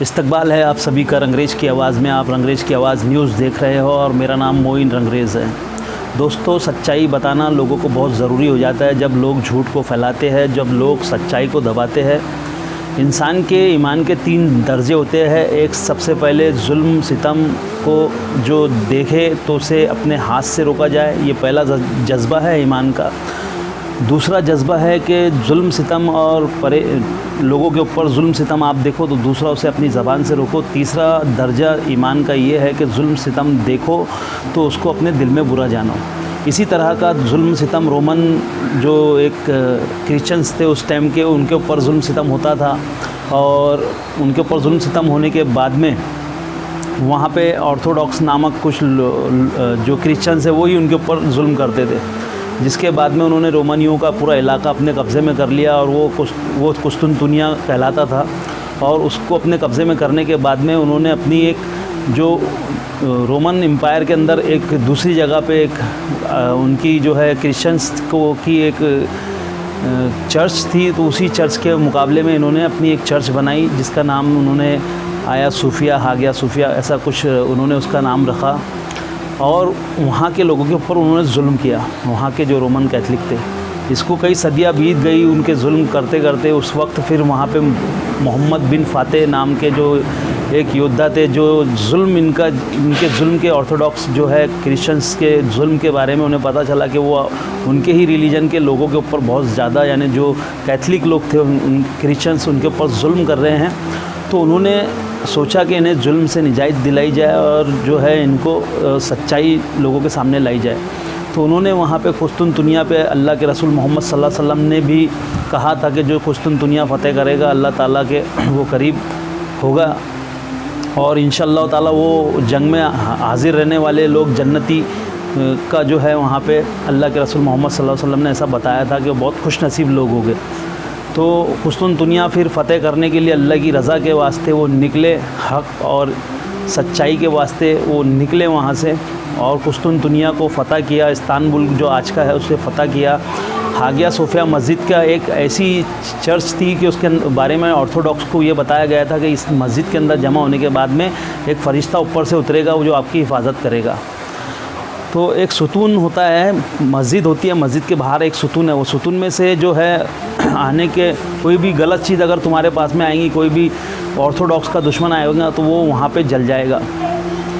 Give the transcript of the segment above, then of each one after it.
इस्तकबाल है आप सभी का रंगरेज की आवाज़ में। आप रंगरेज की आवाज़ न्यूज़ देख रहे हो और मेरा नाम मोइन रंगरेज है। दोस्तों, सच्चाई बताना लोगों को बहुत ज़रूरी हो जाता है। जब लोग झूठ को फैलाते हैं, जब लोग सच्चाई को दबाते हैं। इंसान के ईमान के 3 दर्जे होते हैं। एक सबसे पहले जुल्म सितम को जो देखे तो उसे अपने हाथ से रोका जाए, ये पहला जज्बा है ईमान का। दूसरा जज्बा है कि जुल्म सितम और लोगों के ऊपर जुल्म सितम आप देखो तो दूसरा उसे अपनी ज़बान से रोको। तीसरा दर्जा ईमान का ये है कि जुल्म सितम देखो तो उसको अपने दिल में बुरा जानो। इसी तरह का जुल्म सितम रोमन जो एक क्रिश्चियंस थे उस टाइम के, उनके ऊपर जुल्म सितम होता था और उनके ऊपर जुल्म सितम होने के बाद में वहाँ पे ऑर्थोडॉक्स नामक कुछ जो क्रिश्चियंस है वही उनके ऊपर जुल्म करते थे, जिसके बाद में उन्होंने रोमानियों का पूरा इलाका अपने कब्ज़े में कर लिया और वो कुस्तुनतुनिया कहलाता था। और उसको अपने कब्ज़े में करने के बाद में उन्होंने अपनी एक जो रोमन एम्पायर के अंदर एक दूसरी जगह पे एक उनकी जो है क्रिश्चियंस को की एक चर्च थी, तो उसी चर्च के मुकाबले में इन्होंने अपनी एक चर्च बनाई जिसका नाम उन्होंने आया सूफिया हागिया सूफिया ऐसा कुछ उन्होंने उसका नाम रखा। और वहाँ के लोगों के ऊपर उन्होंने जुल्म किया, वहाँ के जो रोमन कैथलिक थे। इसको कई सदियाँ बीत गई उनके जुल्म करते करते। उस वक्त फिर वहाँ पे मोहम्मद बिन फातेह नाम के जो एक योद्धा थे, जो इनके जुल्म के ऑर्थोडॉक्स जो है क्रिश्चियंस के जुल्म के बारे में उन्हें पता चला कि वो उनके ही रिलीजन के लोगों के ऊपर बहुत ज़्यादा, यानी जो कैथलिक लोग थे क्रिश्चियंस, उनके ऊपर जुल्म कर रहे हैं। तो उन्होंने सोचा कि इन्हें जुल्म से निजात दिलाई जाए और जो है इनको सच्चाई लोगों के सामने लाई जाए। तो उन्होंने वहाँ पे कुस्तुनतुनिया पे अल्लाह के रसूल मोहम्मद सल्लल्लाहु अलैहि वसल्लम ने भी कहा था कि जो कुस्तुनतुनिया फ़तेह करेगा अल्लाह ताला के वो करीब होगा और इंशाअल्लाह ताला वो जंग में हाजिर रहने वाले लोग जन्नती का जो है वहाँ पे अल्लाह के रसूल मोहम्मद सल्लल्लाहु अलैहि वसल्लम ने ऐसा बताया था कि बहुत खुश नसीब लोग होंगे। तो कुस्तुनतुनिया फिर फ़तेह करने के लिए अल्लाह की रज़ा के वास्ते वो निकले, हक़ और सच्चाई के वास्ते वो निकले वहाँ से और कुस्तुनतुनिया को फ़तह किया। इस्तांबुल जो आज का है उसे फ़तह किया। हागिया सोफिया मस्जिद का एक ऐसी चर्च थी कि उसके बारे में ऑर्थोडॉक्स को ये बताया गया था कि इस मस्जिद के अंदर जमा होने के बाद में एक फ़रिश्ता ऊपर से उतरेगा वो जो आपकी हिफाजत करेगा। तो एक सुतून होता है, मस्जिद होती है, मस्जिद के बाहर एक सुतून है। वो सुतून में से जो है आने के कोई भी गलत चीज़ अगर तुम्हारे पास में आएंगी, कोई भी ऑर्थोडॉक्स का दुश्मन आएगा तो वो वहाँ पे जल जाएगा।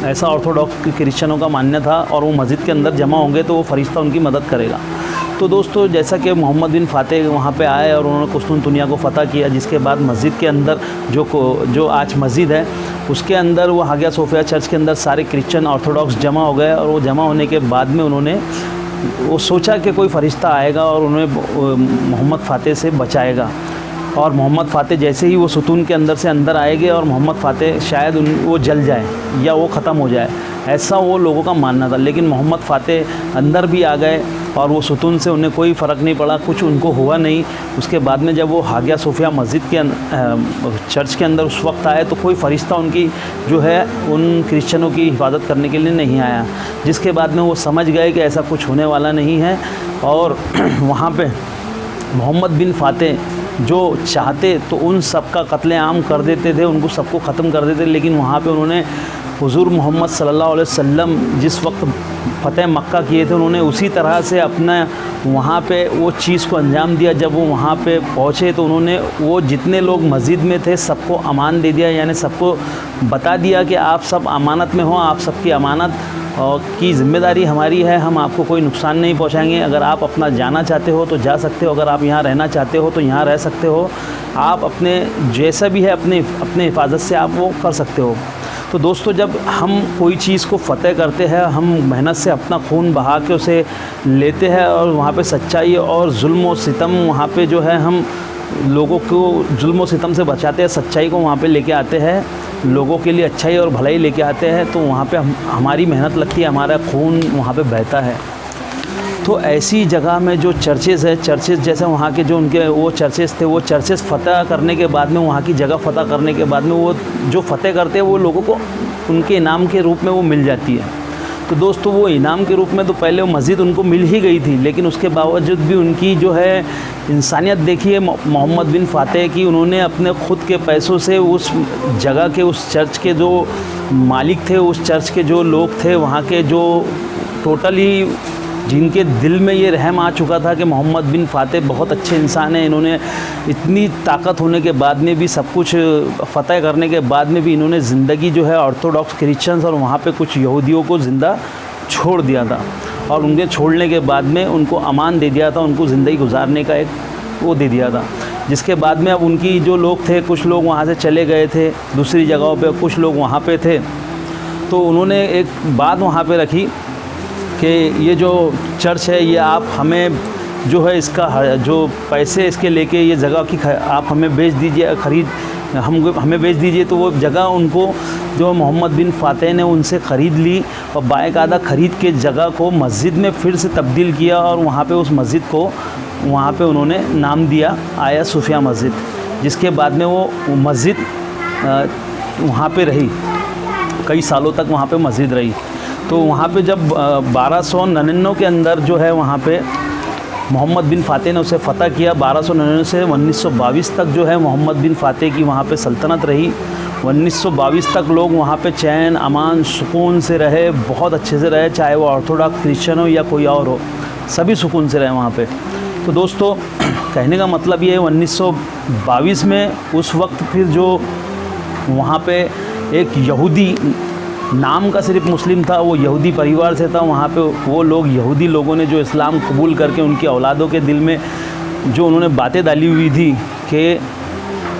ऐसा ऑर्थोडॉक्स क्रिश्चियनों का मानना था और वो मस्जिद के अंदर जमा होंगे तो वो फ़रिश्ता उनकी मदद करेगा। तो दोस्तों, जैसा कि मोहम्मद बिन फातेह वहाँ पे आए और उन्होंने कुस्तुनतुनिया को फ़तह किया, जिसके बाद मस्जिद के अंदर जो आज मस्जिद है उसके अंदर वो हागिया सोफिया चर्च के अंदर सारे क्रिश्चियन ऑर्थोडॉक्स जमा हो गए। और वो जमा होने के बाद में उन्होंने वो सोचा कि कोई फ़रिश्ता आएगा और उन्हें मोहम्मद फातेह से बचाएगा। और मोहम्मद फातेह जैसे ही वो सुतून के अंदर से अंदर आएंगे और मोहम्मद फातेह शायद वो जल जाए या वो ख़त्म हो जाए, ऐसा वो लोगों का मानना था। लेकिन मोहम्मद फातेह अंदर भी आ गए और वो सुतून से उन्हें कोई फ़र्क नहीं पड़ा, कुछ उनको हुआ नहीं। उसके बाद में जब वो हागिया सोफिया मस्जिद के चर्च के अंदर उस वक्त आए तो कोई फ़रिश्ता उनकी जो है उन क्रिश्चियनों की हिफाजत करने के लिए नहीं आया, जिसके बाद में वो समझ गए कि ऐसा कुछ होने वाला नहीं है। और वहाँ पे मोहम्मद बिन फातेह जो चाहते तो उन सब का कत्लेआम कर देते थे, उनको सबको ख़त्म कर देते। लेकिन वहाँ पे उन्होंने हुज़ूर मोहम्मद सल्लल्लाहु अलैहि वसल्लम जिस वक्त फ़तेह मक्का किए थे उन्होंने उसी तरह से अपना वहाँ पे वो चीज़ को अंजाम दिया। जब वो वहाँ पे पहुँचे तो उन्होंने वो जितने लोग मस्जिद में थे सबको अमान दे दिया, यानी सबको बता दिया कि आप सब अमानत में हो, आप सबकी अमानत की ज़िम्मेदारी हमारी है, हम आपको कोई नुकसान नहीं पहुंचाएंगे। अगर आप अपना जाना चाहते हो तो जा सकते हो, अगर आप यहाँ रहना चाहते हो तो यहाँ रह सकते हो, आप अपने जैसा भी है अपने हिफाजत से आप वो कर सकते हो। तो दोस्तों, जब हम कोई चीज़ को फ़तेह करते हैं, हम मेहनत से अपना खून बहा के उसे लेते हैं और वहाँ पे सच्चाई और जुल्म और सितम वहाँ पे जो है हम लोगों को जुल्म और सितम से बचाते हैं, सच्चाई को वहाँ पे लेके आते हैं, लोगों के लिए अच्छाई और भलाई लेके आते हैं। तो वहाँ पे हमारी मेहनत लगती है, हमारा खून वहाँ पे बहता है। तो ऐसी जगह में जो चर्चेज़ है, चर्चेज़ जैसे वहाँ के जो उनके वो चर्चेज़ थे, वो चर्चेज़ फ़तह करने के बाद में वहाँ की जगह फ़तह करने के बाद में वो जो फ़तह करते हैं वो लोगों को उनके इनाम के रूप में वो मिल जाती है। तो दोस्तों वो इनाम के रूप में तो पहले वो मस्जिद उनको मिल ही गई थी, लेकिन उसके बावजूद भी उनकी जो है इंसानियत देखिए मोहम्मद बिन फातेह की, उन्होंने अपने ख़ुद के पैसों से उस जगह के, उस चर्च के जो मालिक थे, उस चर्च के जो लोग थे, वहाँ के जो टोटली जिनके दिल में ये रहम आ चुका था कि मोहम्मद बिन फातेह बहुत अच्छे इंसान हैं, इन्होंने इतनी ताकत होने के बाद में भी, सब कुछ फ़तह करने के बाद में भी इन्होंने ज़िंदगी जो है ऑर्थोडॉक्स क्रिश्चियंस और वहाँ पे कुछ यहूदियों को ज़िंदा छोड़ दिया था, और उनके छोड़ने के बाद में उनको अमान दे दिया था, उनको ज़िंदगी गुजारने का एक वो दे दिया था। जिसके बाद में अब उनकी जो लोग थे, कुछ लोग वहाँ से चले गए थे दूसरी जगहों पर, कुछ लोग वहाँ पर थे। तो उन्होंने एक बात वहाँ पर रखी कि ये जो चर्च है, ये आप हमें जो है इसका जो पैसे इसके लेके ये जगह की आप हमें बेच दीजिए, हमें बेच दीजिए। तो वो जगह उनको जो मोहम्मद बिन फातेह ने उनसे ख़रीद ली और बाकायदा ख़रीद के जगह को मस्जिद में फिर से तब्दील किया, और वहाँ पे उस मस्जिद को वहाँ पे उन्होंने नाम दिया आया सूफिया मस्जिद। जिसके बाद में वो मस्जिद वहाँ पे रही, कई सालों तक वहाँ पे मस्जिद रही। तो वहाँ पे जब 1299 के अंदर जो है वहाँ पे मोहम्मद बिन फातेह ने उसे फ़तह किया। 1299 से 1922 तक जो है मोहम्मद बिन फातेह की वहाँ पे सल्तनत रही। 1922 तक लोग वहाँ पे चैन, अमान, सुकून से रहे, बहुत अच्छे से रहे, चाहे वो ऑर्थोडॉक्स क्रिश्चियन हो या कोई और हो, सभी सुकून से रहे वहाँ पे। तो दोस्तों कहने का मतलब ये है 1922 में उस वक्त फिर जो वहाँ पे एक यहूदी नाम का सिर्फ मुस्लिम था, वो यहूदी परिवार से था, वहाँ पे वो लोग यहूदी लोगों ने जो इस्लाम कबूल करके उनकी औलादों के दिल में जो उन्होंने बातें डाली हुई थी कि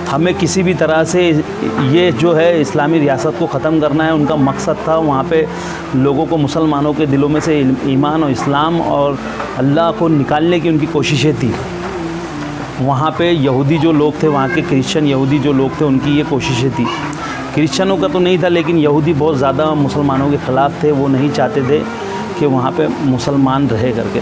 हमें किसी भी तरह से ये जो है इस्लामी रियासत को ख़त्म करना है, उनका मकसद था। वहाँ पे लोगों को, मुसलमानों के दिलों में से ईमान और इस्लाम और अल्लाह को निकालने की उनकी कोशिशें थी। वहाँ पे यहूदी जो लोग थे, वहाँ के क्रिश्चियन यहूदी जो लोग थे, उनकी ये कोशिशें थी। क्रिश्चियनों का तो नहीं था, लेकिन यहूदी बहुत ज़्यादा मुसलमानों के ख़िलाफ़ थे, वो नहीं चाहते थे कि वहाँ पे मुसलमान रहे करके।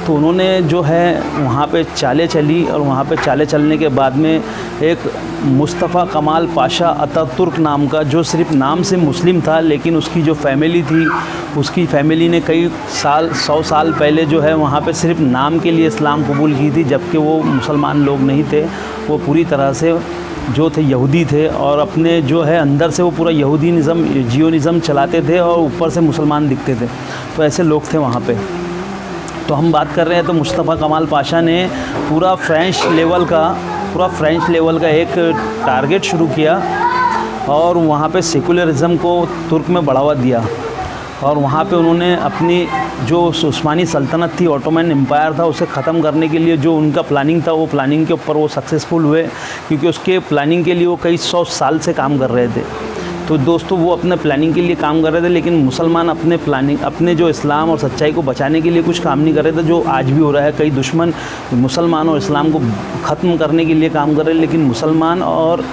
तो उन्होंने जो है वहाँ पे चालें चली, और वहाँ पे चालें चलने के बाद में एक मुस्तफ़ा कमाल पाशा अतातुर्क नाम का, जो सिर्फ नाम से मुस्लिम था, लेकिन उसकी जो फैमिली थी, उसकी फैमिली ने कई साल, 100 साल पहले जो है वहाँ पे सिर्फ नाम के लिए इस्लाम कबूल की थी, जबकि वो मुसलमान लोग नहीं थे, वो पूरी तरह से जो थे यहूदी थे, और अपने जो है अंदर से वो पूरा यहूदी निज़म, जियोनिज़म चलाते थे, और ऊपर से मुसलमान दिखते थे। तो ऐसे लोग थे वहाँ पे। तो हम बात कर रहे हैं, तो मुस्तफ़ा कमाल पाशा ने पूरा फ्रेंच लेवल का एक टारगेट शुरू किया, और वहाँ पे सेकुलरिज़म को तुर्क में बढ़ावा दिया। और वहाँ पे उन्होंने अपनी जो उस्मानी सल्तनत थी, ऑटोमन एम्पायर था, उसे ख़त्म करने के लिए जो उनका प्लानिंग था, वो प्लानिंग के ऊपर वो सक्सेसफुल हुए, क्योंकि उसके प्लानिंग के लिए वो कई 100 साल से काम कर रहे थे। तो दोस्तों वो अपने प्लानिंग के लिए काम कर रहे थे, लेकिन मुसलमान अपने जो इस्लाम और सच्चाई को बचाने के लिए कुछ काम नहीं कर रहे थे, जो आज भी हो रहा है। कई दुश्मन मुसलमान और इस्लाम को ख़त्म करने के लिए काम कर रहे हैं, लेकिन मुसलमान और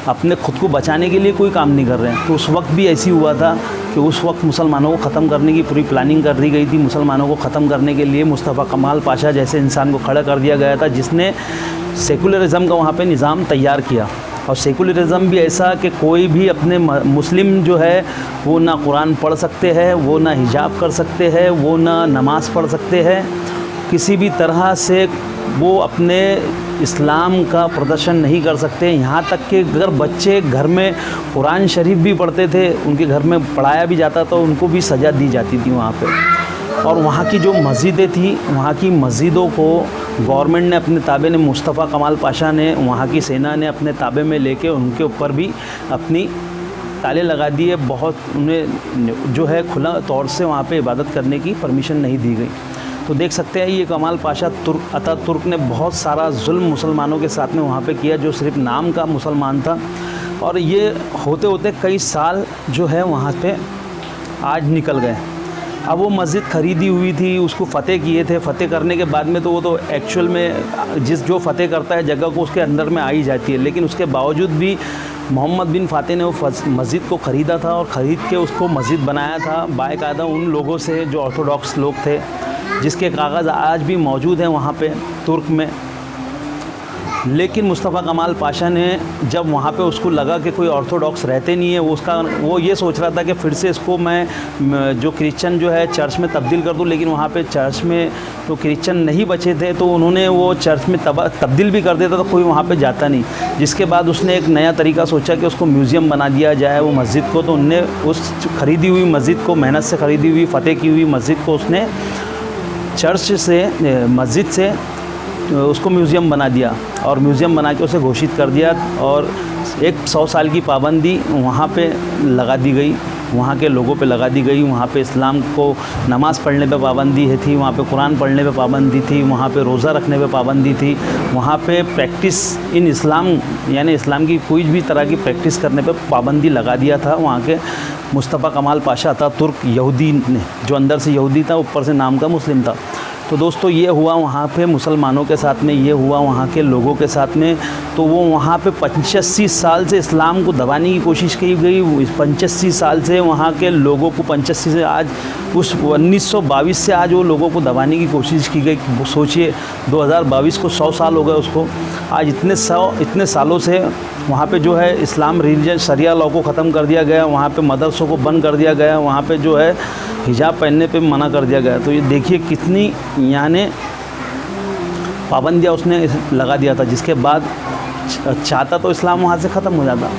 अपने ख़ुद को बचाने के लिए कोई काम नहीं कर रहे हैं। तो उस वक्त भी ऐसी हुआ था कि उस वक्त मुसलमानों को ख़त्म करने की पूरी प्लानिंग कर दी गई थी। मुसलमानों को ख़त्म करने के लिए मुस्तफ़ा कमाल पाशा जैसे इंसान को खड़ा कर दिया गया था, जिसने सेकुलरिज़म का वहाँ पे निज़ाम तैयार किया। और सेकुलरिज़म भी ऐसा कि कोई भी अपने मुस्लिम जो है वो ना कुरान पढ़ सकते हैं, वो ना हिजाब कर सकते हैं, वो ना नमाज़ पढ़ सकते हैं, किसी भी तरह से वो अपने इस्लाम का प्रदर्शन नहीं कर सकते। यहाँ तक कि अगर बच्चे घर में कुरान शरीफ भी पढ़ते थे, उनके घर में पढ़ाया भी जाता था, उनको भी सज़ा दी जाती थी वहाँ पे। और वहाँ की जो मस्जिदें थी, वहाँ की मस्जिदों को गवर्नमेंट ने अपने ताबे ने, मुस्तफ़ा कमाल पाशा ने, वहाँ की सेना ने अपने ताबे में लेके उनके ऊपर भी अपनी ताले लगा दिए। बहुत उन्हें जो है खुला तौर से वहाँ पे इबादत करने की परमिशन नहीं दी गई। तो देख सकते हैं ये कमाल पाशा अतातुर्क ने बहुत सारा जुल्म मुसलमानों के साथ में वहाँ पे किया, जो सिर्फ नाम का मुसलमान था। और ये होते होते कई साल जो है वहाँ पे आज निकल गए। अब वो मस्जिद ख़रीदी हुई थी, उसको फ़तेह किए थे। फ़तेह करने के बाद में तो वो तो एक्चुअल में जो फ़तेह करता है जगह को, उसके अंदर में आई जाती है। लेकिन उसके बावजूद भी मोहम्मद बिन फातेह ने वो मस्जिद को ख़रीदा था, और ख़रीद के उसको मस्जिद बनाया था बाकायदा उन लोगों से जो ऑर्थोडॉक्स लोग थे, जिसके कागज़ आज भी मौजूद हैं वहाँ पे तुर्क में। लेकिन मुस्तफ़ा कमाल पाशा ने जब वहाँ पे उसको लगा कि कोई ऑर्थोडॉक्स रहते नहीं है, वो ये सोच रहा था कि फिर से इसको मैं जो क्रिश्चियन जो है चर्च में तब्दील कर दूँ, लेकिन वहाँ पे चर्च में तो क्रिश्चियन नहीं बचे थे, तो उन्होंने वो चर्च में तब्दील भी कर देता तो कोई वहाँ पे जाता नहीं। जिसके बाद उसने एक नया तरीका सोचा कि उसको म्यूज़ियम बना दिया जाए वो मस्जिद को। तो उनने उस ख़रीदी हुई मस्जिद को, मेहनत से ख़रीदी हुई फ़तेह की हुई मस्जिद को उसने चर्च से, मस्जिद से उसको म्यूज़ियम बना दिया और म्यूज़ियम बना के उसे घोषित कर दिया। और एक 100 साल की पाबंदी वहाँ पे लगा दी गई, वहाँ के लोगों पे लगा दी गई। वहाँ पे इस्लाम को नमाज़ पढ़ने पे पाबंदी थी, वहाँ पे कुरान पढ़ने पे पाबंदी थी, वहाँ पे रोज़ा रखने पे पाबंदी थी, वहाँ पे प्रैक्टिस इन इस्लाम यानी इस्लाम की कोई भी तरह की प्रैक्टिस करने पे पाबंदी लगा दिया था वहाँ के मुस्तफ़ा कमाल पाशा अतातुर्क यहूदी ने, जो अंदर से यहूदी था ऊपर से नाम का मुस्लिम था। तो दोस्तों ये हुआ वहाँ पे मुसलमानों के साथ में, ये हुआ वहाँ के लोगों के साथ में। तो वो वहाँ पे 85 साल से इस्लाम को दबाने की कोशिश की गई। 85 साल से वहाँ के लोगों को 85 से आज उस 1922 से आज वो लोगों को दबाने की कोशिश की गई। सोचिए 2022 को 100 साल हो गए उसको। आज इतने सालों से वहाँ पे जो है इस्लाम रिलीजन शरिया लॉ को ख़त्म कर दिया गया, वहाँ पे मदरसों को बंद कर दिया गया, वहाँ पे जो है हिजाब पहनने पे मना कर दिया गया। तो ये देखिए कितनी यानी पाबंदियाँ उसने लगा दिया था, जिसके बाद चाहता तो इस्लाम वहाँ से ख़त्म हो जाता।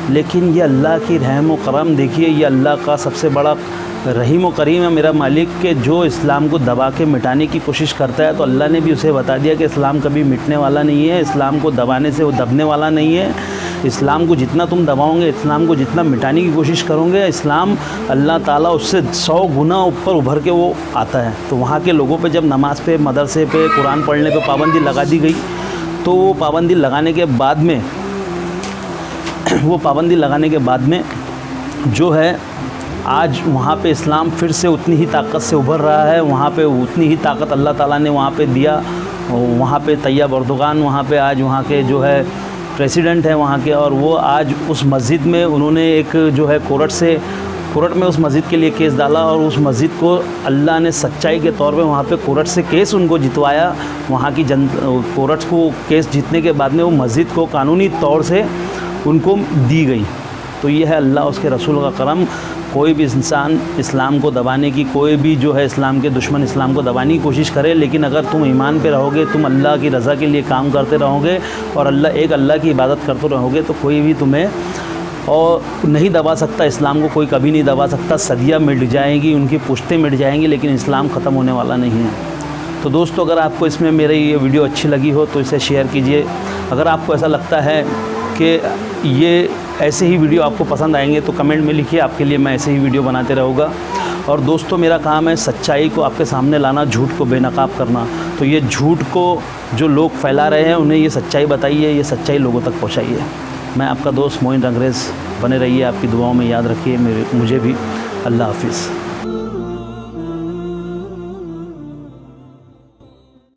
लेकिन ये अल्लाह की रहम व करम, देखिए ये अल्लाह का सबसे बड़ा रहीम व करीम है मेरा मालिक के जो इस्लाम को दबा के मिटाने की कोशिश करता है। तो अल्लाह ने भी उसे बता दिया कि इस्लाम कभी मिटने वाला नहीं है, इस्लाम को दबाने से वो दबने वाला नहीं है। इस्लाम को जितना तुम दबाओगे, इस्लाम को जितना मिटाने की कोशिश करोगे, इस्लाम अल्लाह ताला उससे 100 गुना ऊपर उभर के वो आता है। तो वहाँ के लोगों पे जब नमाज़ पे, मदरसे पे, कुरान पढ़ने पे पाबंदी लगा दी गई, तो वो पाबंदी लगाने के बाद में जो है आज वहाँ पे इस्लाम फिर से उतनी ही ताकत से उभर रहा है। वहाँ पे उतनी ही ताकत अल्लाह ताला ने वहाँ पे दिया। वहाँ पे तैयब अर्दोगान वहाँ पे आज वहाँ के जो है प्रेसिडेंट हैं वहाँ के, और वो आज उस मस्जिद में उन्होंने एक जो है कोर्ट में उस मस्जिद के लिए केस डाला और उस मस्जिद को अल्लाह ने सच्चाई के तौर पे वहाँ पे कोर्ट से केस उनको जितवाया। वहाँ की कोर्ट को केस जीतने के बाद में वो मस्जिद को कानूनी तौर से उनको दी गई। तो ये है अल्लाह उसके रसूल का करम। कोई भी इंसान इस्लाम को दबाने की, कोई भी जो है इस्लाम के दुश्मन इस्लाम को दबाने की कोशिश करे, लेकिन अगर तुम ईमान पे रहोगे, तुम अल्लाह की रज़ा के लिए काम करते रहोगे और अल्लाह की इबादत करते रहोगे, तो कोई भी तुम्हें और नहीं दबा सकता। इस्लाम को कोई कभी नहीं दबा सकता। सदियाँ मिट जाएंगी, उनकी पुश्तें मिट जाएंगी, लेकिन इस्लाम ख़त्म होने वाला नहीं है। तो दोस्तों अगर आपको इसमें मेरी ये वीडियो अच्छी लगी हो तो इसे शेयर कीजिए। अगर आपको ऐसा लगता है कि ये ऐसे ही वीडियो आपको पसंद आएंगे तो कमेंट में लिखिए, आपके लिए मैं ऐसे ही वीडियो बनाते रहूँगा। और दोस्तों मेरा काम है सच्चाई को आपके सामने लाना, झूठ को बेनकाब करना। तो ये झूठ को जो लोग फैला रहे हैं उन्हें ये सच्चाई बताइए, ये सच्चाई लोगों तक पहुँचाइए। मैं आपका दोस्त मोइन रंगरेज़, बने रहिए, आपकी दुआओं में याद रखिए मुझे भी। अल्लाह हाफिज़।